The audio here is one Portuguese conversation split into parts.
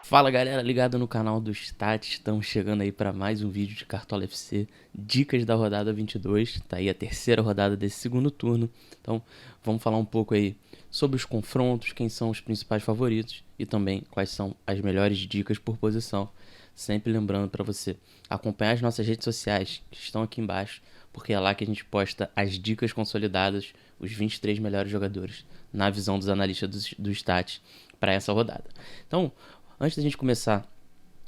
Fala galera, ligado no canal do Stats, estamos chegando aí para mais um vídeo de Cartola FC, dicas da rodada 22, tá aí a terceira rodada desse segundo turno, então vamos falar um pouco aí sobre os confrontos, quem são os principais favoritos e também quais são as melhores dicas por posição, sempre lembrando para você acompanhar as nossas redes sociais que estão aqui embaixo, porque é lá que a gente posta as dicas consolidadas, os 23 melhores jogadores na visão dos analistas do Stats para essa rodada. Então, antes da gente começar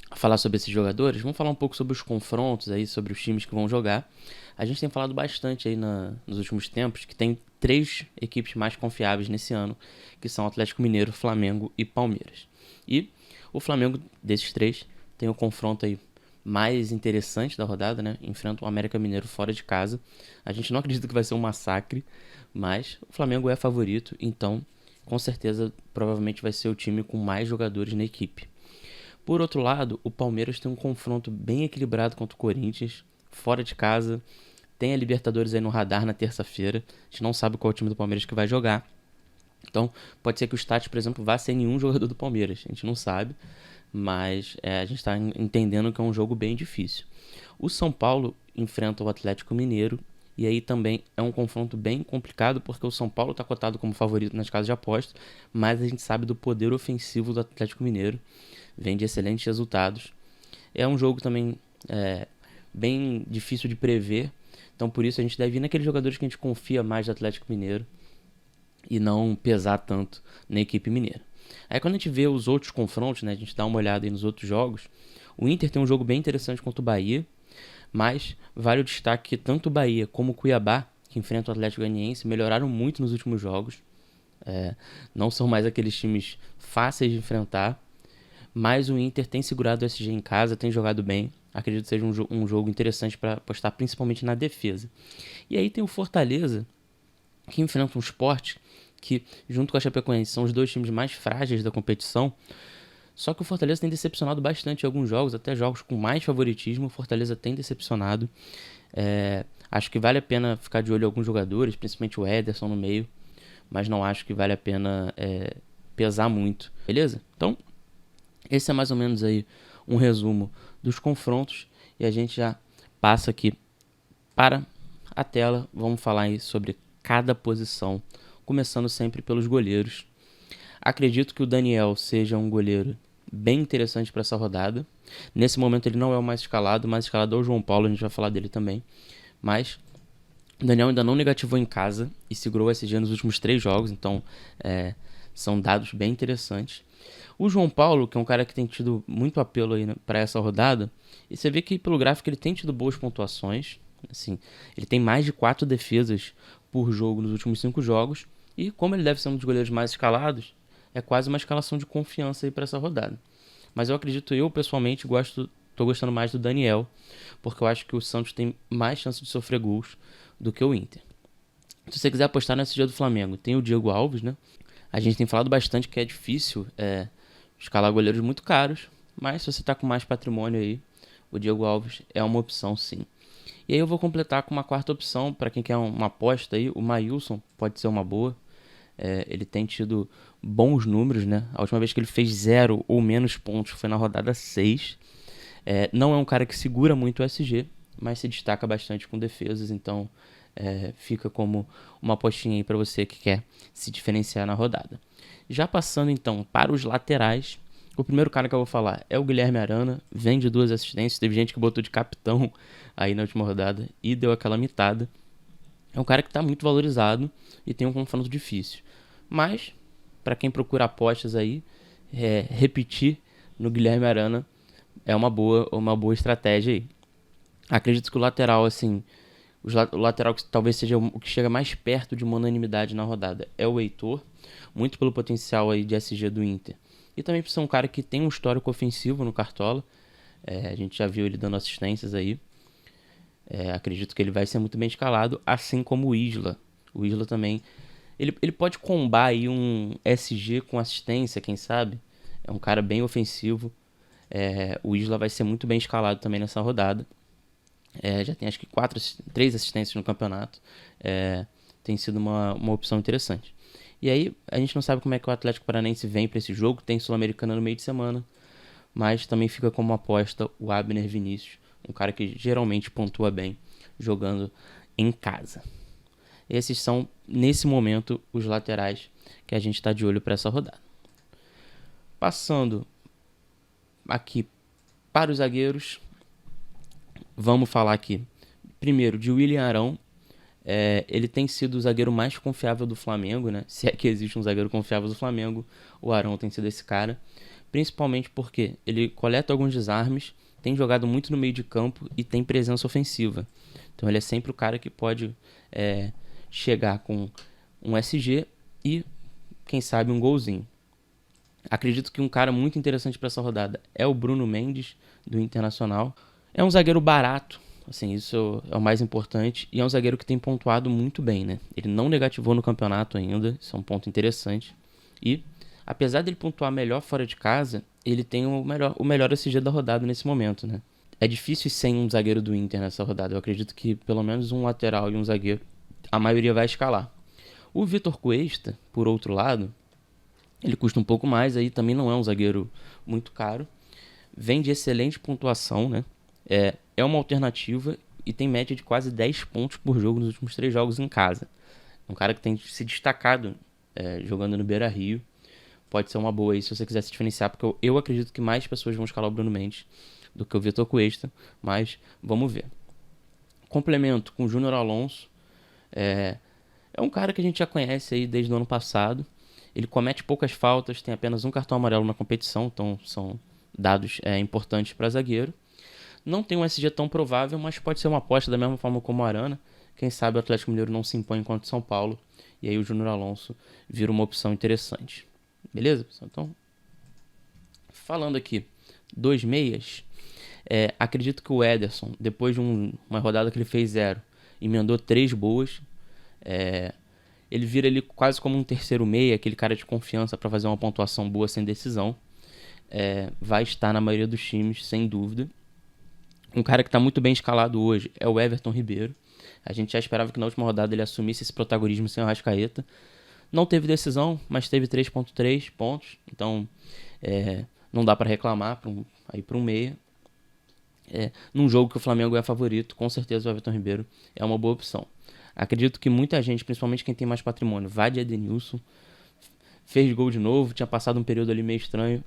a falar sobre esses jogadores, vamos falar um pouco sobre os confrontos aí, sobre os times que vão jogar. A gente tem falado bastante aí nos últimos tempos que tem 3 equipes mais confiáveis nesse ano, que são Atlético Mineiro, Flamengo e Palmeiras. E o Flamengo, desses 3, tem o confronto aí mais interessante da rodada, né? Enfrenta o América Mineiro fora de casa. A gente não acredita que vai ser um massacre, mas o Flamengo é favorito, então com certeza, provavelmente vai ser o time com mais jogadores na equipe. Por outro lado, o Palmeiras tem um confronto bem equilibrado contra o Corinthians, fora de casa, tem a Libertadores aí no radar na terça-feira, a gente não sabe qual é o time do Palmeiras que vai jogar, então pode ser que o Stats, por exemplo, vá sem nenhum jogador do Palmeiras, a gente não sabe, mas a gente está entendendo que é um jogo bem difícil. O São Paulo enfrenta o Atlético Mineiro, e aí também é um confronto bem complicado, porque o São Paulo está cotado como favorito nas casas de aposta, mas a gente sabe do poder ofensivo do Atlético Mineiro, vem de excelentes resultados. É um jogo também bem difícil de prever, então por isso a gente deve ir naqueles jogadores que a gente confia mais do Atlético Mineiro e não pesar tanto na equipe mineira. Aí quando a gente vê os outros confrontos, né, a gente dá uma olhada aí nos outros jogos, o Inter tem um jogo bem interessante contra o Bahia, mas vale o destaque que tanto o Bahia como o Cuiabá, que enfrentam o Atlético Goianiense, melhoraram muito nos últimos jogos. Não são mais aqueles times fáceis de enfrentar, mas o Inter tem segurado o SG em casa, tem jogado bem. Acredito que seja um jogo interessante para apostar principalmente na defesa. E aí tem o Fortaleza, que enfrenta um Sport que, junto com a Chapecoense, são os dois times mais frágeis da competição. Só que o Fortaleza tem decepcionado bastante em alguns jogos, até jogos com mais favoritismo, o Fortaleza tem decepcionado. Acho que vale a pena ficar de olho em alguns jogadores, principalmente o Ederson no meio, mas não acho que vale a pena pesar muito, beleza? Então, esse é mais ou menos aí um resumo dos confrontos e a gente já passa aqui para a tela. Vamos falar aí sobre cada posição, começando sempre pelos goleiros. Acredito que o Daniel seja um goleiro bem interessante para essa rodada. Nesse momento ele não é o mais escalado é o João Paulo, a gente vai falar dele também. Mas o Daniel ainda não negativou em casa e segurou o SG nos últimos 3 jogos, então são dados bem interessantes. O João Paulo, que é um cara que tem tido muito apelo aí, né, para essa rodada, e você vê que pelo gráfico ele tem tido boas pontuações. Assim, ele tem mais de 4 defesas por jogo nos últimos 5 jogos, e como ele deve ser um dos goleiros mais escalados, é quase uma escalação de confiança aí para essa rodada. Mas eu pessoalmente tô gostando mais do Daniel, porque eu acho que o Santos tem mais chance de sofrer gols do que o Inter. Se você quiser apostar nesse dia do Flamengo, tem o Diego Alves, né? A gente tem falado bastante que é difícil escalar goleiros muito caros, mas se você tá com mais patrimônio aí, o Diego Alves é uma opção sim. E aí eu vou completar com uma quarta opção, para quem quer uma aposta aí, o Maílson pode ser uma boa. Ele tem tido bons números, né? A última vez que ele fez 0 ou menos pontos foi na rodada 6. Não é um cara que segura muito o SG, mas se destaca bastante com defesas, então fica como uma apostinha aí para você que quer se diferenciar na rodada. Já passando então para os laterais, o primeiro cara que eu vou falar é o Guilherme Arana, vem de 2 assistências, teve gente que botou de capitão aí na última rodada e deu aquela mitada. É um cara que está muito valorizado e tem um confronto difícil. Mas, para quem procura apostas aí, repetir no Guilherme Arana é uma boa estratégia aí. Acredito que o lateral, assim, o lateral que talvez seja o que chega mais perto de uma unanimidade na rodada é o Heitor, muito pelo potencial aí de SG do Inter. E também por ser um cara que tem um histórico ofensivo no Cartola, a gente já viu ele dando assistências aí. Acredito que ele vai ser muito bem escalado, assim como o Isla. O Isla também, ele pode combar aí um SG com assistência, quem sabe? É um cara bem ofensivo. O Isla vai ser muito bem escalado também nessa rodada. Já tem acho que 3 assistências no campeonato. Tem sido uma opção interessante. E aí, a gente não sabe como é que o Atlético Paranaense vem para esse jogo. Tem Sul-Americana no meio de semana. mas também fica como aposta o Abner Vinícius, um cara que geralmente pontua bem jogando em casa. Esses são, nesse momento, os laterais que a gente está de olho para essa rodada. Passando aqui para os zagueiros, vamos falar aqui primeiro de William Arão. Ele tem sido o zagueiro mais confiável do Flamengo, né? Se é que existe um zagueiro confiável do Flamengo, o Arão tem sido esse cara. Principalmente porque ele coleta alguns desarmes, tem jogado muito no meio de campo e tem presença ofensiva. Então ele é sempre o cara que pode chegar com um SG e, quem sabe, um golzinho. Acredito que um cara muito interessante para essa rodada é o Bruno Mendes, do Internacional. É um zagueiro barato, assim, isso é o mais importante, e é um zagueiro que tem pontuado muito bem, né? Ele não negativou no campeonato ainda, isso é um ponto interessante. E, apesar dele pontuar melhor fora de casa, ele tem o melhor SG da rodada nesse momento, né? É difícil ir sem um zagueiro do Inter nessa rodada. Eu acredito que pelo menos um lateral e um zagueiro, a maioria vai escalar. O Vitor Cuesta, por outro lado, ele custa um pouco mais, aí também não é um zagueiro muito caro. Vem de excelente pontuação, né? É uma alternativa e tem média de quase 10 pontos por jogo nos últimos 3 jogos em casa. Um cara que tem se destacado jogando no Beira-Rio. Pode ser uma boa aí se você quiser se diferenciar, porque eu acredito que mais pessoas vão escalar o Bruno Mendes do que o Vitor Cuesta, mas vamos ver. Complemento com o Júnior Alonso. É um cara que a gente já conhece aí desde o ano passado. Ele comete poucas faltas, tem apenas um cartão amarelo na competição, então são dados importantes para zagueiro. Não tem um SG tão provável, mas pode ser uma aposta da mesma forma como o Arana. Quem sabe o Atlético Mineiro não se impõe contra o São Paulo e aí o Júnior Alonso vira uma opção interessante. Beleza, pessoal? Então, falando aqui, 2 meias, acredito que o Ederson, depois de uma rodada que ele fez 0, emendou 3 boas. Ele vira ali quase como um terceiro meia, aquele cara de confiança para fazer uma pontuação boa sem decisão. Vai estar na maioria dos times, sem dúvida. Um cara que está muito bem escalado hoje é o Everton Ribeiro. A gente já esperava que na última rodada ele assumisse esse protagonismo sem o Arrascaeta. Não teve decisão, mas teve 3.3 pontos. Então, não dá para reclamar para um meia. Num jogo que o Flamengo é favorito, com certeza o Everton Ribeiro é uma boa opção. Acredito que muita gente, principalmente quem tem mais patrimônio, vai de Edenilson. Fez gol de novo, tinha passado um período ali meio estranho.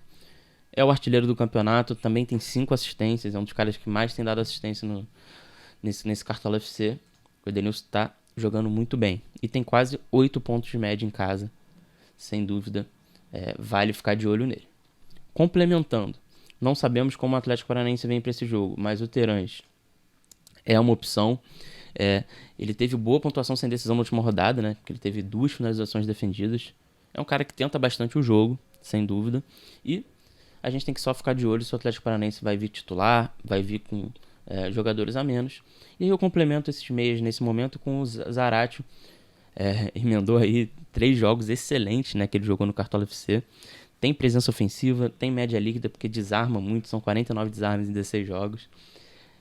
É o artilheiro do campeonato, também tem 5 assistências, é um dos caras que mais tem dado assistência nesse Cartola FC. O Edenilson está jogando muito bem. E tem quase 8 pontos de média em casa. Sem dúvida, vale ficar de olho nele. Complementando, não sabemos como o Atlético Paranaense vem para esse jogo, mas o Terãs é uma opção. Ele teve boa pontuação sem decisão na última rodada, né? Porque ele teve 2 finalizações defendidas. É um cara que tenta bastante o jogo, sem dúvida. E a gente tem que só ficar de olho se o Atlético Paranaense vai vir titular, vai vir com jogadores a menos. E aí eu complemento esses meias nesse momento com o Zaratio. Emendou aí 3 jogos excelentes, né, que ele jogou no Cartola FC. Tem presença ofensiva, tem média líquida, porque desarma muito, são 49 desarmes em 16 jogos.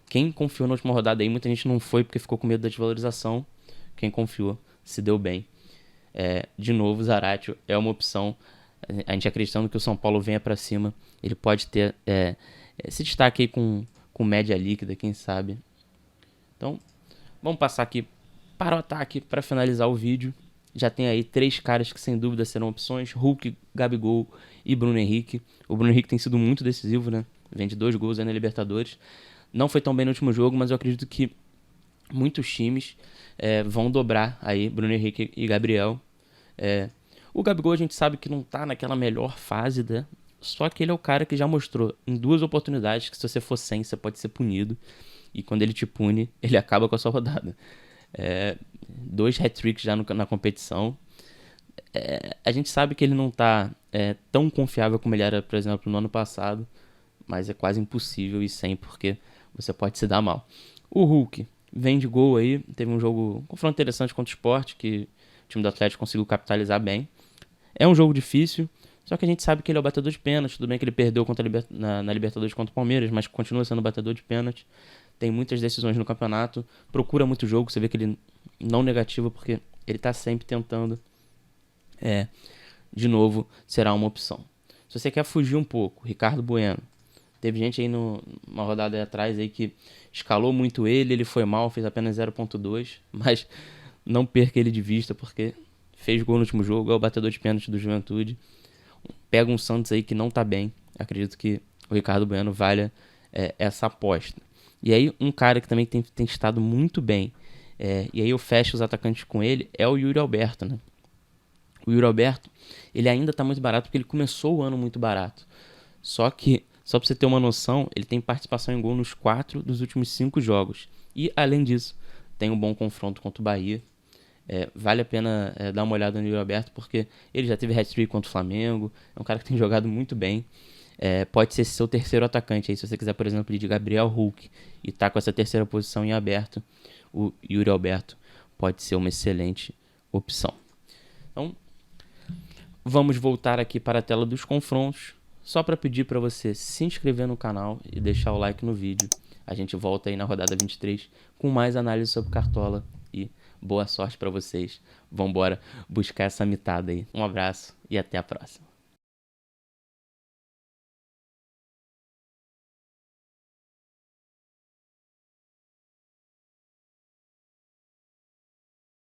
Quem confiou na última rodada aí, muita gente não foi porque ficou com medo da desvalorização. Quem confiou se deu bem. De novo, o Zaratio é uma opção. A gente acreditando que o São Paulo venha para cima, ele pode ter esse destaque aí com média líquida, quem sabe. Então, vamos passar aqui para o ataque para finalizar o vídeo. Já tem aí 3 caras que sem dúvida serão opções: Hulk, Gabigol e Bruno Henrique. O Bruno Henrique tem sido muito decisivo, né? Vem de 2 gols aí na Libertadores. Não foi tão bem no último jogo, mas eu acredito que muitos times vão dobrar aí Bruno Henrique e Gabriel. O Gabigol a gente sabe que não tá naquela melhor fase, né? Só que ele é o cara que já mostrou em 2 oportunidades que se você for sem, você pode ser punido. E quando ele te pune, ele acaba com a sua rodada. 2 hat-tricks já na competição. A gente sabe que ele não tá tão confiável como ele era, por exemplo, no ano passado. Mas é quase impossível ir sem, porque você pode se dar mal. O Hulk vem de gol aí. Teve um confronto interessante contra o Sport, que o time do Atlético conseguiu capitalizar bem. É um jogo difícil, só que a gente sabe que ele é o batedor de pênalti. Tudo bem que ele perdeu na Libertadores contra o Palmeiras, mas continua sendo o batedor de pênalti. Tem muitas decisões no campeonato, procura muito jogo. Você vê que ele não negativa, porque ele está sempre tentando. De novo, será uma opção. Se você quer fugir um pouco, Ricardo Bueno, Teve gente aí numa rodada atrás aí que escalou muito ele foi mal, fez apenas 0.2, mas não perca ele de vista porque fez gol no último jogo, é o batedor de pênalti do Juventude. Pega um Santos aí que não tá bem, acredito que o Ricardo Bueno valha essa aposta. E aí um cara que também tem estado muito bem, e aí eu fecho os atacantes com ele, é o Yuri Alberto, né? O Yuri Alberto, ele ainda tá muito barato porque ele começou o ano muito barato. Só que, só pra você ter uma noção, ele tem participação em gol nos 4 dos últimos 5 jogos. E, além disso, tem um bom confronto contra o Bahia. Vale a pena dar uma olhada no Yuri Alberto, porque ele já teve hat-trick contra o Flamengo. É um cara que tem jogado muito bem. Pode ser seu terceiro atacante aí, se você quiser, por exemplo, ir de Gabriel Hulk e tá com essa terceira posição em aberto, o Yuri Alberto pode ser uma excelente opção. Então, vamos voltar aqui para a tela dos confrontos, só para pedir para você se inscrever no canal e deixar o like no vídeo. A gente volta aí na rodada 23 com mais análise sobre Cartola e boa sorte para vocês. Vambora buscar essa mitada aí. Um abraço e até a próxima.